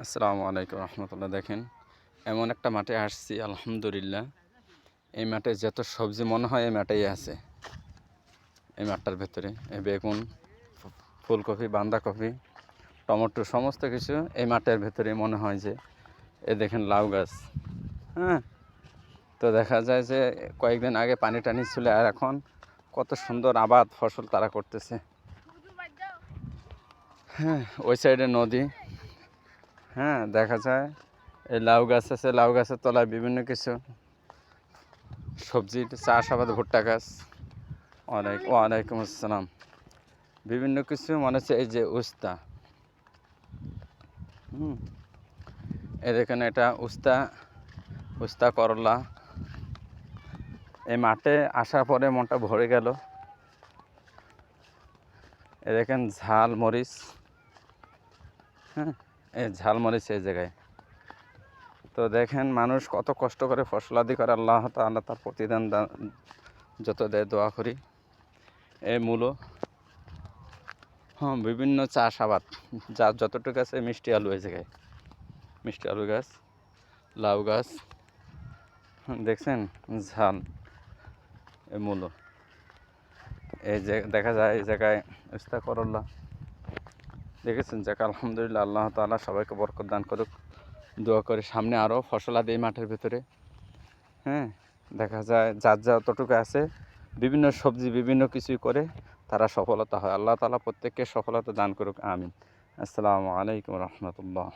আসসালামু আলাইকুম রহমতুল্লাহ। দেখেন, এমন একটা মাঠে আসছি আলহামদুলিল্লাহ। এই মাঠে যত সবজি মনে হয় এই মাঠেই আছে। এই মাঠটার ভেতরে এই বেগুন, ফুলকপি, বাঁধাকপি, টমেটো সমস্ত কিছু এই মাঠের ভেতরে মনে হয় যে দেখেন লাউ গাছ। হ্যাঁ, তো দেখা যায় যে কয়েকদিন আগে পানি টানি ছিল, আর এখন কত সুন্দর আবাদ ফসল তারা করতেছে। হ্যাঁ, ওই সাইডে নদী। হ্যাঁ, দেখা যায় এই লাউ গাছ আছে, লাউ গাছের তলায় বিভিন্ন কিছু সবজির চাষাবাদ, ভুট্টা গাছ। ওয়ালাইকুম আসসালাম। বিভিন্ন কিছু মনে হচ্ছে এই যে উস্তা। এই দেখেন, এটা উস্তা, উস্তা করলা। এই মাঠে আসার পরে মনটা ভরে গেল। এ দেখেন ঝাল মরিচ। হ্যাঁ, এই ঝাল মরিচ এই জায়গায়। তো দেখেন মানুষ কত কষ্ট করে ফসলাদি করে, আল্লাহ তাআলা তার প্রতিদান যত দেয় দোয়া করি। এই মূলো, হ্যাঁ, বিভিন্ন চাষাবাদ যার যতটুকু আছে। মিষ্টি আলু এই জায়গায়, মিষ্টি আলু গাছ, লাউ গাছ, দেখছেন ঝাল, এই মূলো। এই যে দেখা যায় এই জায়গায় উস্তা করল্লা দেখেছেন। যাক আলহামদুলিল্লাহ, আল্লাহ তাআলা সবাইকে বরকত দান করুক, দোয়া করে। সামনে আরও ফসলাদি এই মাঠের ভিতরে। হ্যাঁ, দেখা যায় যার যতটুকু আছে বিভিন্ন সবজি বিভিন্ন কিছুই করে তারা সফলতা হয়। আল্লাহ তাআলা প্রত্যেককে সফলতা দান করুক, আমিন। আসসালামু আলাইকুম রহমতুল্লাহ।